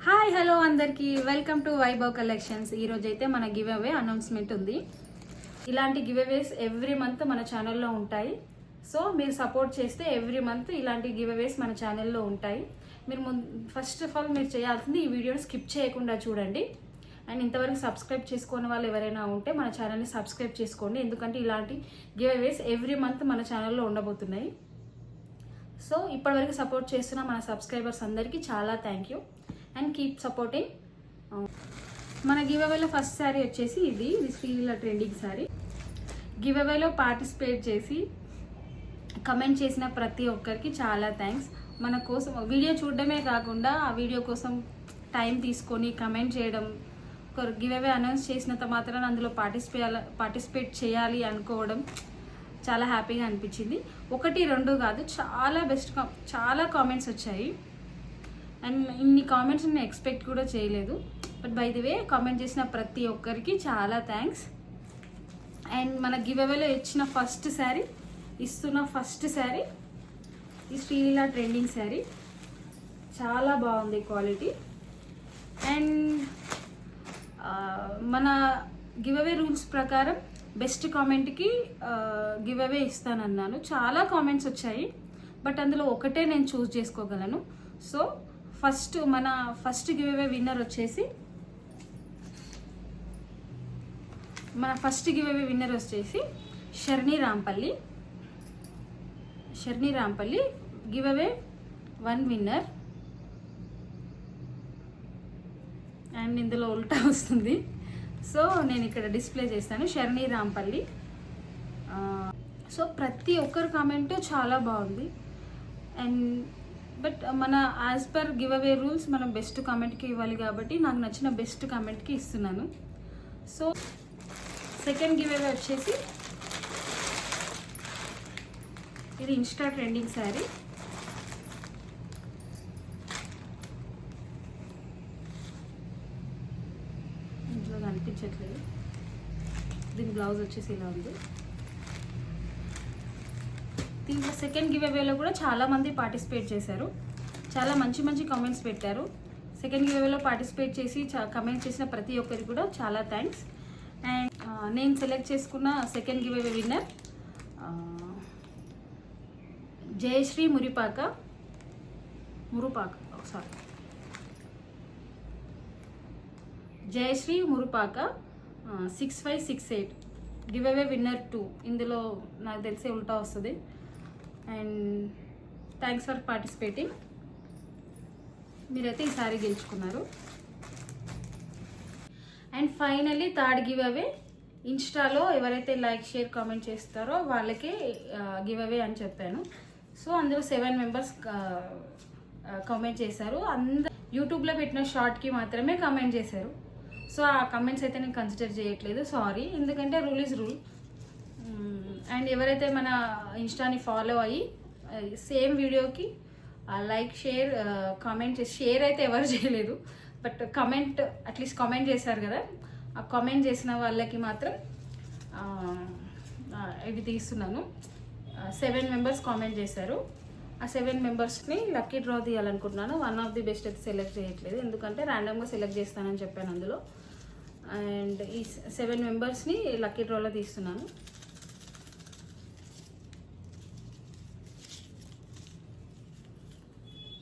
Hi hello అందరికీ welcome to Vaibhav collections. ఈరోజు అయితే మన గివ్ అవే అనౌన్స్మెంట్ ఉంది. ఇలాంటి గివ్ అవేస్ ఎవ్రీ మంత్ మన ఛానల్లో ఉంటాయి. సో మీరు సపోర్ట్ చేస్తే ఎవ్రీ మంత్ ఇలాంటి గివ్ అవేస్ మన ఛానల్లో ఉంటాయి. మీరు ఫస్ట్ ఆఫ్ ఆల్ మీరు చేయాల్సింది ఈ వీడియోని స్కిప్ చేయకుండా చూడండి. అండ్ ఇంతవరకు సబ్స్క్రైబ్ చేసుకునే వాళ్ళు ఎవరైనా ఉంటే మన ఛానల్ని సబ్స్క్రైబ్ చేసుకోండి, ఎందుకంటే ఇలాంటి గివ్ అవేస్ ఎవ్రీ మంత్ మన ఛానల్లో ఉండబోతున్నాయి. సో ఇప్పటివరకు సపోర్ట్ చేస్తున్న మన సబ్స్క్రైబర్స్ అందరికీ చాలా thank you and keep supporting. మన గివ్ అవేలో ఫస్ట్ శారీ వచ్చేసి ఇది శ్రీలీల ట్రెండింగ్ శారీ. గివ్ అవేలో పార్టిసిపేట్ చేసి కమెంట్ చేసిన ప్రతి ఒక్కరికి చాలా థ్యాంక్స్. మన కోసం వీడియో చూడడమే కాకుండా ఆ వీడియో కోసం టైం తీసుకొని కమెంట్ చేయడం, ఒక గివ్ అవే అనౌన్స్ చేసినంత మాత్రాన అందులో పార్టిసిపేట్ చేయాలి అనుకోవడం చాలా హ్యాపీగా అనిపించింది. 1-2 కాదు, చాలా కామెంట్స్ వచ్చాయి. అండ్ ఇన్ని కామెంట్స్ నేను ఎక్స్పెక్ట్ కూడా చేయలేదు. But by the way comment చేసిన ప్రతి ఒక్కరికి చాలా థ్యాంక్స్. అండ్ మన గివ్ అవేలో ఇస్తున్న ఫస్ట్ శారీ ఈ శ్రీలీల ట్రెండింగ్ శారీ. చాలా బాగుంది క్వాలిటీ. అండ్ మన గివ్ అవే రూల్స్ ప్రకారం బెస్ట్ కామెంట్కి గివ్ అవే ఇస్తానన్నాను. చాలా కామెంట్స్ వచ్చాయి, బట్ అందులో ఒకటే నేను చూస్ చేసుకోగలను. సో మన ఫస్ట్ గివ్ అవే విన్నర్ వచ్చేసి Sharni Rampalli give away 1 winner. And ఇందులో ఉల్టా వస్తుంది, సో నేను ఇక్కడ డిస్ప్లే చేస్తాను. శర్ణి రాంపల్లి. సో ప్రతి ఒక్కరి కామెంట్ చాలా బాగుంది. అండ్ బట్ మన as per give away rules మనం బెస్ట్ కామెంట్కి ఇవ్వాలి కాబట్టి నాకు నచ్చిన బెస్ట్ కామెంట్కి ఇస్తున్నాను. సో సెకండ్ గివ్ అవే వచ్చేసి ఇది ఇన్స్టా ట్రెండింగ్ శారీ. ఇంట్లో కనిపించట్లేదు. దీని బ్లౌజ్ వచ్చేసి ఇలా ఉంది. దీంట్లో సెకండ్ గివ్ అవేలో కూడా చాలామంది పార్టిసిపేట్ చేశారు. చాలా మంచి కామెంట్స్ పెట్టారు. సెకండ్ గివ్ అవేలో పార్టిసిపేట్ చేసి కమెంట్ చేసిన ప్రతి ఒక్కరికి కూడా చాలా థ్యాంక్స్. అండ్ నేను సెలెక్ట్ చేసుకున్న second give away winner Jayashree Muripaka 6568 give away winner 2. ఇందులో నాకు తెలిసే ఉల్టా వస్తుంది. And thanks for participating. మీరైతే ఈ సారీ గెలుచుకున్నారు. అండ్ ఫైనల్లీ థర్డ్ గివ్ అవే ఇన్స్టాలో ఎవరైతే లైక్ షేర్ కామెంట్ చేస్తారో వాళ్ళకే గివ్ అవే అని చెప్పాను. సో అందులో 7 మెంబర్స్ కామెంట్ చేశారు. అందరూ యూట్యూబ్లో పెట్టిన షార్ట్కి మాత్రమే కామెంట్ చేశారు. సో ఆ కమెంట్స్ అయితే నేను కన్సిడర్ చేయట్లేదు, సారీ. ఎందుకంటే రూల్ ఈజ్ రూల్. అండ్ ఎవరైతే మన ఇన్స్టాని ఫాలో అయ్యి సేమ్ వీడియోకి లైక్ షేర్ కామెంట్ షేర్ అయితే ఎవరు చేయలేదు, బట్ అట్లీస్ట్ కామెంట్ చేశారు కదా, ఆ కామెంట్ చేసిన వాళ్ళకి మాత్రం ఇవి తీస్తున్నాను. 7 మెంబర్స్ కామెంట్ చేశారు. ఆ 7 మెంబర్స్ని లక్కీ డ్రా తీయాలనుకుంటున్నాను. వన్ ఆఫ్ ది బెస్ట్ అయితే సెలెక్ట్ చేయట్లేదు, ఎందుకంటే ర్యాండమ్గా సెలెక్ట్ చేస్తానని చెప్పాను అందులో. అండ్ ఈ 7 మెంబర్స్ని లక్కీ డ్రాలో తీస్తున్నాను.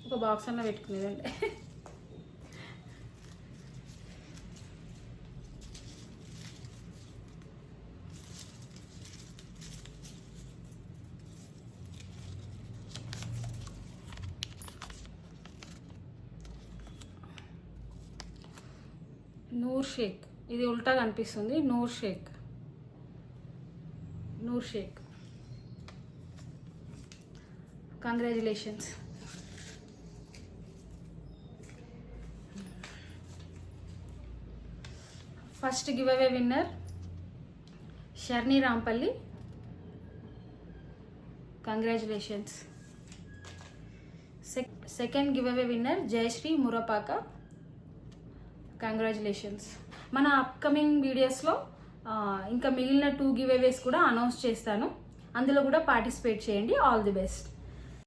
ఒక బాక్స్ అన్న పెట్టుకునేదండి. నూర్ షేక్, ఇది ఉల్టా కనిపిస్తుంది. Noor Shaik. Congratulations. First give away winner Sharni Rampalli, congratulations. Second give away winner Jayashree Murapaka, congratulations. మన అప్కమింగ్ వీడియోస్లో ఇంకా మిగిలిన 2 గివ్ అవేస్ కూడా అనౌన్స్ చేస్తాను. అందులో కూడా పార్టిసిపేట్ చేయండి. All the best.